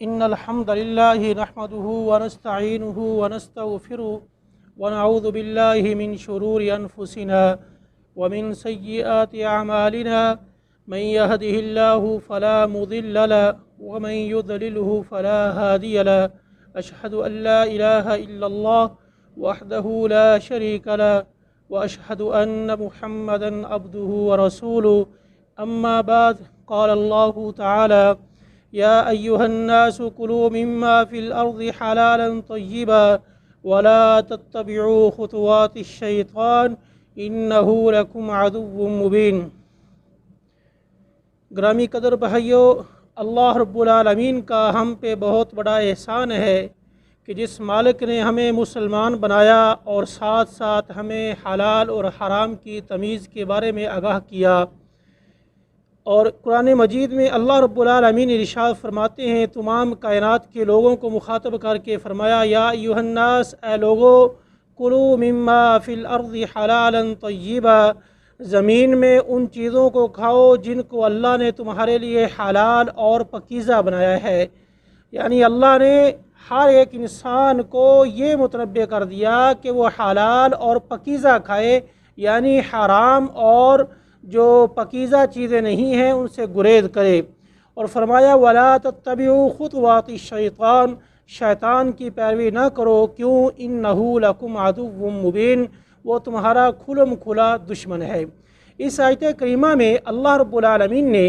إن الحمد لله نحمده ونستعينه ونستغفره ونعوذ بالله من شرور أنفسنا ومن سيئات أعمالنا من يهده الله فلا مضل له ومن يضلله فلا هادي له أشهد أن لا إله إلا الله وحده لا شريك له وأشهد أن محمدا عبده ورسوله أما بعد قال الله تعالى يا أيها الناس كلوا مما في الأرض حلالا طيبا ولا تتبعوا خطوات الشيطان إنه لكم عدو مبين۔ گرامی قدر بھائیو، اللہ رب العالمین کا ہم پہ بہت بڑا احسان ہے کہ جس مالک نے ہمیں مسلمان بنایا اور ساتھ ساتھ ہمیں حلال اور حرام کی تمیز کے بارے میں آگاہ کیا۔ اور قرآن مجید میں اللہ رب العالمین ارشاد فرماتے ہیں، تمام کائنات کے لوگوں کو مخاطب کر کے فرمایا، یا ایھا الناس، اے لوگو، کلو مما فی الارض حلالا طیبا، زمین میں ان چیزوں کو کھاؤ جن کو اللہ نے تمہارے لیے حلال اور پاکیزہ بنایا ہے۔ یعنی اللہ نے ہر ایک انسان کو یہ متنبع کر دیا کہ وہ حلال اور پاکیزہ کھائے، یعنی حرام اور جو پاکیزہ چیزیں نہیں ہیں ان سے گریز کرے۔ اور فرمایا وَلَا تَتَّبِعُوا خُطُوَاتِ الشَّيْطَانِ، شیطان کی پیروی نہ کرو، کیوں؟ إِنَّهُ لَكُمْ عَدُوٌّ مُّبِينٌ، وہ تمہارا کھلم کھلا دشمن ہے۔ اس آیت کریمہ میں اللہ رب العالمین نے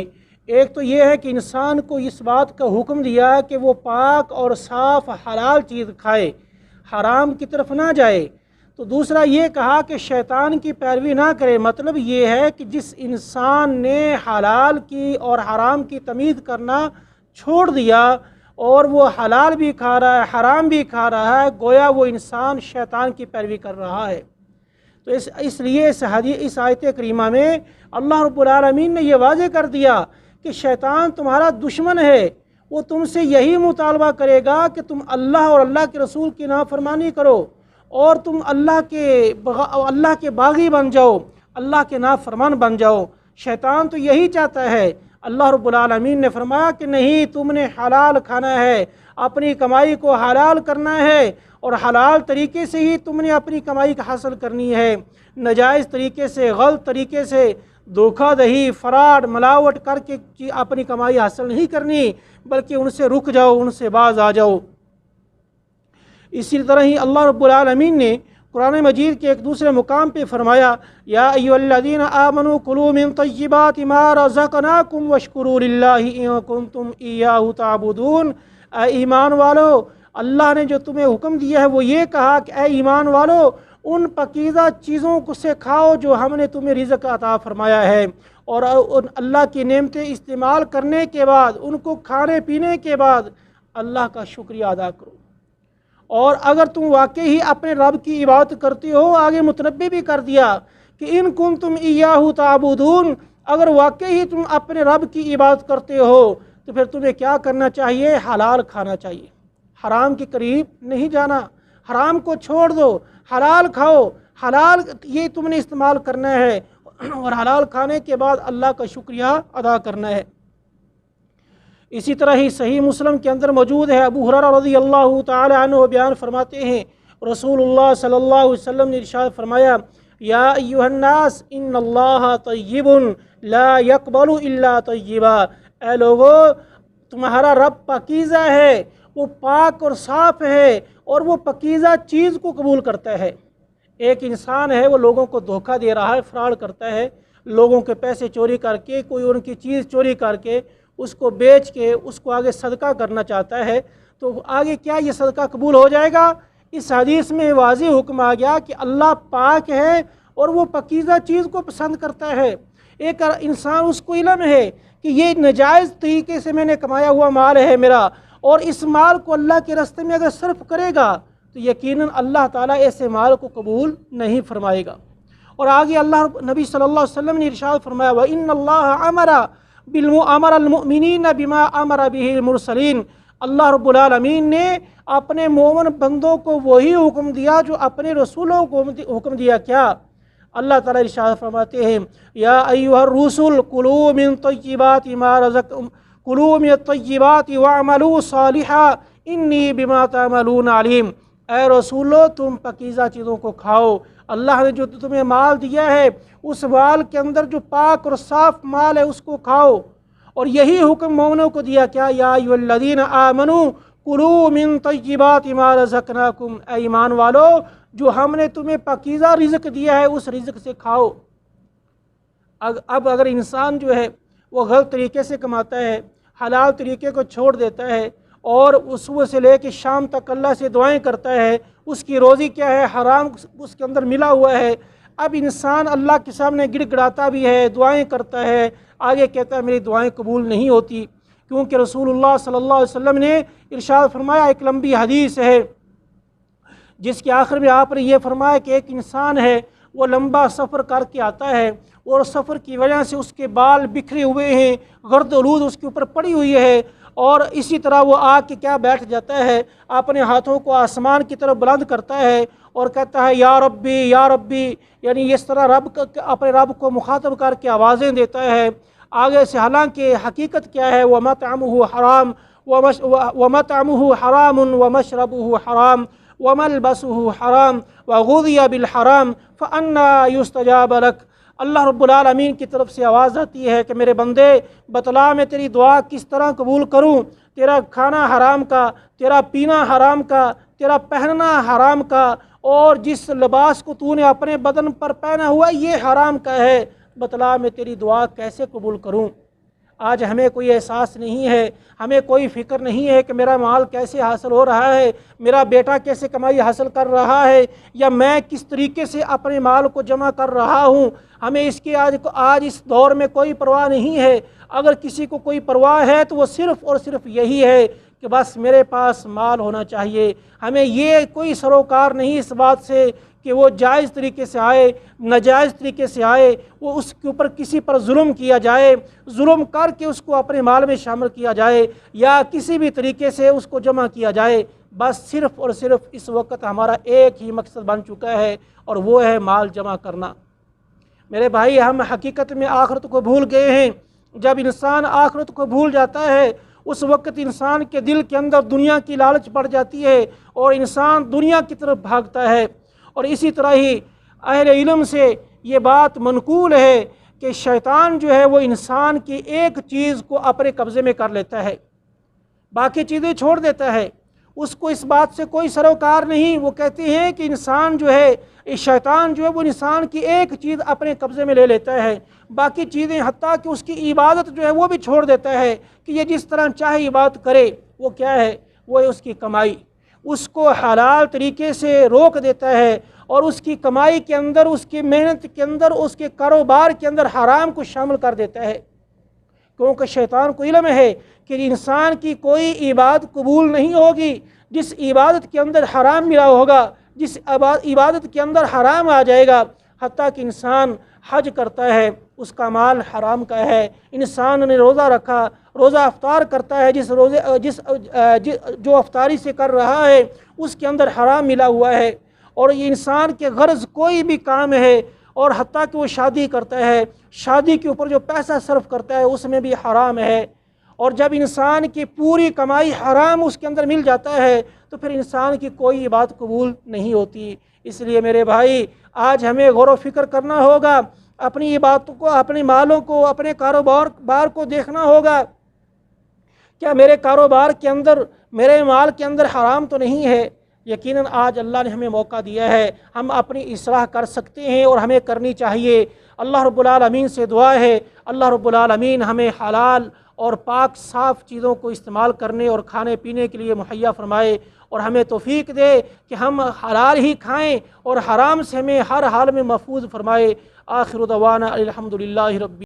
ایک تو یہ ہے کہ انسان کو اس بات کا حکم دیا کہ وہ پاک اور صاف حلال چیز کھائے، حرام کی طرف نہ جائے۔ تو دوسرا یہ کہا کہ شیطان کی پیروی نہ کرے، مطلب یہ ہے کہ جس انسان نے حلال کی اور حرام کی تمیز کرنا چھوڑ دیا اور وہ حلال بھی کھا رہا ہے حرام بھی کھا رہا ہے، گویا وہ انسان شیطان کی پیروی کر رہا ہے۔ تو اس لیے اس آیت کریمہ میں اللہ رب العالمین نے یہ واضح کر دیا کہ شیطان تمہارا دشمن ہے، وہ تم سے یہی مطالبہ کرے گا کہ تم اللہ اور اللہ کے رسول کی نافرمانی کرو اور تم اللہ کے باغی بن جاؤ، اللہ کے نافرمان بن جاؤ۔ شیطان تو یہی چاہتا ہے۔ اللہ رب العالمین نے فرمایا کہ نہیں، تم نے حلال کھانا ہے، اپنی کمائی کو حلال کرنا ہے، اور حلال طریقے سے ہی تم نے اپنی کمائی حاصل کرنی ہے، ناجائز طریقے سے، غلط طریقے سے، دھوکہ دہی، فراڈ، ملاوٹ کر کے اپنی کمائی حاصل نہیں کرنی، بلکہ ان سے رک جاؤ، ان سے باز آ جاؤ۔ اسی طرح ہی اللہ رب العالمین نے قرآن مجید کے ایک دوسرے مقام پہ فرمایا، یا ایھا الذین آمنوا کلوا من طیبات ما رزقناکم واشکروا للہ ان کنتم ایاہ تعبدون۔ اے ایمان والو، اللہ نے جو تمہیں حکم دیا ہے وہ یہ کہا کہ اے ایمان والو، ان پاکیزہ چیزوں کو سے کھاؤ جو ہم نے تمہیں رزق عطا فرمایا ہے، اور اللہ کی نعمتیں استعمال کرنے کے بعد، ان کو کھانے پینے کے بعد اللہ کا شکریہ ادا کرو۔ اور اگر تم واقعی ہی اپنے رب کی عبادت کرتے ہو، آگے متنبع بھی کر دیا کہ ان کنتم ایاہ تعبدون، اگر واقعی ہی تم اپنے رب کی عبادت کرتے ہو تو پھر تمہیں کیا کرنا چاہیے؟ حلال کھانا چاہیے، حرام کے قریب نہیں جانا، حرام کو چھوڑ دو، حلال کھاؤ، حلال یہ تم نے استعمال کرنا ہے، اور حلال کھانے کے بعد اللہ کا شکریہ ادا کرنا ہے۔ اسی طرح ہی صحیح مسلم کے اندر موجود ہے، ابو ہریرہ رضی اللہ تعالی عنہ بیان فرماتے ہیں، رسول اللہ صلی اللہ علیہ وسلم نے ارشاد فرمایا، یا ایھا الناس ان اللہ طیب لا یقبل الا طیبا، اے لوگو، تمہارا رب پاکیزہ ہے، وہ پاک اور صاف ہے، اور وہ پاکیزہ چیز کو قبول کرتا ہے۔ ایک انسان ہے، وہ لوگوں کو دھوکہ دے رہا ہے، فراڈ کرتا ہے، لوگوں کے پیسے چوری کر کے، کوئی ان کی چیز چوری کر کے، اس کو بیچ کے اس کو آگے صدقہ کرنا چاہتا ہے، تو آگے کیا یہ صدقہ قبول ہو جائے گا؟ اس حدیث میں واضح حکم آ گیا کہ اللہ پاک ہے اور وہ پاکیزہ چیز کو پسند کرتا ہے۔ ایک انسان، اس کو علم ہے کہ یہ ناجائز طریقے سے میں نے کمایا ہوا مال ہے میرا، اور اس مال کو اللہ کے راستے میں اگر صرف کرے گا تو یقیناً اللہ تعالیٰ ایسے مال کو قبول نہیں فرمائے گا۔ اور آگے اللہ نبی صلی اللہ علیہ وسلم نے ارشاد فرمایا، وَإِنَّ اللَّهَ امر المؤمنین بما امر به المرسلین، اللہ رب العالمین نے اپنے مومن بندوں کو وہی حکم دیا جو اپنے رسولوں کو حکم دیا۔ کیا؟ اللہ تعالیٰ ارشاد فرماتے ہیں، یا ایھا الرسل کلوا من طیبات ما कुलू मिन तय्यिबाति वअमलू सालिहा इन्नी बिमा तअमलून अलीम। ऐ रसूलो, तुम पाकीज़ा चीज़ों को खाओ। अल्लाह ने जो तुम्हें माल दिया है उस माल के अंदर जो पाक और साफ माल है उसको खाओ। और यही हुक्म मोमिनों को दिया, क्या, या अय्युहल्लज़ीना आमनू कुलू मिन तय्यिबाति मा रज़क़नाकुम। ऐ ईमान वालो, जो हमने तुम्हें पाकीज़ा रिज़्क़ दिया है उस रिज़्क़ से खाओ। अब अगर इंसान जो है वो गलत तरीके से कमाता है, हलाल तरीके को छोड़ देता है और सुबह से लेकर शाम तक अल्लाह से दुआएं करता है, उसकी रोज़ी क्या है, हराम उसके अंदर मिला हुआ है। अब इंसान अल्लाह के सामने गिड़गिड़ाता भी है, दुआएं करता है, आगे कहता है मेरी दुआएं कबूल नहीं होती, क्योंकि रसूलुल्लाह सल्लल्लाहु अलैहि वसल्लम ने इरशाद फरमाया, एक लंबी हदीस है जिसके आखिर में आपने ये फरमाया कि एक इंसान है वो लंबा सफ़र करके आता है और सफ़र की वजह से उसके बाल बिखरे हुए हैं, गर्द आलूद उसके ऊपर पड़ी हुई है, और इसी तरह वो आके क्या बैठ जाता है, अपने हाथों को आसमान की तरफ बुलंद करता है और कहता है या रब्बी, यानी इस तरह अपने रब को मुखातब करके आवाज़ें देता है आगे से। हालांकि हकीकत क्या है, व मतअमुहु हराम व मतअमुहु हरामुन व मशरबुहु हराम व मलबसुहु हराम व गुज़िया बिल हराम फ़अन्ना युस्तजाब लक। अल्लाह रब्बुल आलमीन की तरफ से आवाज़ आती है कि मेरे बंदे, बतला मैं तेरी दुआ किस तरह कबूल करूँ। तेरा खाना हराम का, तेरा पीना हराम का, तेरा पहनना हराम का, और जिस लिबास को तूने अपने बदन पर पहना हुआ ये हराम का है। बतला मैं तेरी दुआ कैसे कबूल करूँ। आज हमें कोई एहसास नहीं है, हमें कोई फ़िक्र नहीं है कि मेरा माल कैसे हासिल हो रहा है, मेरा बेटा कैसे कमाई हासिल कर रहा है, या मैं किस तरीके से अपने माल को जमा कर रहा हूँ। हमें इसकी आज इस दौर में कोई परवाह नहीं है। अगर किसी को कोई परवाह है तो वो सिर्फ़ और सिर्फ यही है कि बस मेरे पास माल होना चाहिए। हमें ये कोई सरोकार नहीं इस बात से कि वो जायज़ तरीके से आए, नाजायज़ तरीके से आए, वो उसके ऊपर किसी पर जुल्म किया जाए, जुल्म करके उसको अपने माल में शामिल किया जाए, या किसी भी तरीके से उसको जमा किया जाए। बस सिर्फ़ और सिर्फ इस वक्त हमारा एक ही मकसद बन चुका है और वो है माल जमा करना। मेरे भाई, हम हकीकत में आखिरत को भूल गए हैं। जब इंसान आखिरत को भूल जाता है उस वक्त इंसान के दिल के अंदर दुनिया की लालच बढ़ जाती है और इंसान दुनिया की तरफ भागता है। और इसी तरह ही अहले इल्म से ये बात मनकूल है कि शैतान जो है वो इंसान की एक चीज़ को अपने कब्ज़े में कर लेता है, बाकी चीज़ें छोड़ देता है। उसको इस बात से कोई सरोकार नहीं। वो कहते हैं कि इंसान जो है, शैतान जो है वो इंसान की एक चीज़ अपने कब्ज़े में ले लेता है, बाकी चीज़ें हत्ता कि उसकी इबादत जो है वो भी छोड़ देता है कि ये जिस तरह चाहे इबादत करे। वो क्या है, वो है उसकी कमाई। उसको हलाल तरीके से रोक देता है और उसकी कमाई के अंदर, उसकी मेहनत के अंदर, उसके कारोबार के अंदर हराम को शामिल कर देता है। क्योंकि शैतान को इल्म है कि इंसान की कोई इबादत कबूल नहीं होगी जिस इबादत के अंदर हराम मिला होगा, जिस इबादत के अंदर हराम आ जाएगा। हत्ता कि इंसान हज करता है उसका माल हराम का है, इंसान ने रोज़ा रखा, रोज़ा अफ्तार करता है, जो अफ्तारी से कर रहा है उसके अंदर हराम मिला हुआ है। और ये इंसान के गर्ज़ कोई भी काम है, और हत्ता कि वो शादी करता है, शादी के ऊपर जो पैसा सर्फ करता है उसमें भी हराम है। और जब इंसान की पूरी कमाई हराम उसके अंदर मिल जाता है तो फिर इंसान की कोई इबादत कबूल नहीं होती। इसलिए मेरे भाई, आज हमें गौर व फिक्र करना होगा, अपनी इबादतों को, अपने मालों को, अपने कारोबार को देखना होगा। क्या मेरे कारोबार के अंदर, मेरे माल के अंदर हराम तो नहीं है? यकीनन आज अल्लाह ने हमें मौका दिया है, हम अपनी इस्लाह कर सकते हैं और हमें करनी चाहिए। अल्लाह रब्बुल आलमीन से दुआ है, अल्लाह रब्बुल आलमीन हमें हलाल और पाक साफ़ चीज़ों को इस्तेमाल करने और खाने पीने के लिए मुहैया फरमाए, और हमें तौफीक दे कि हम हलाल ही खाएं और हराम से हमें हर हाल में महफूज फरमाए। आखिर दवाना अल्हम्दुलिल्लाहि रब्बिल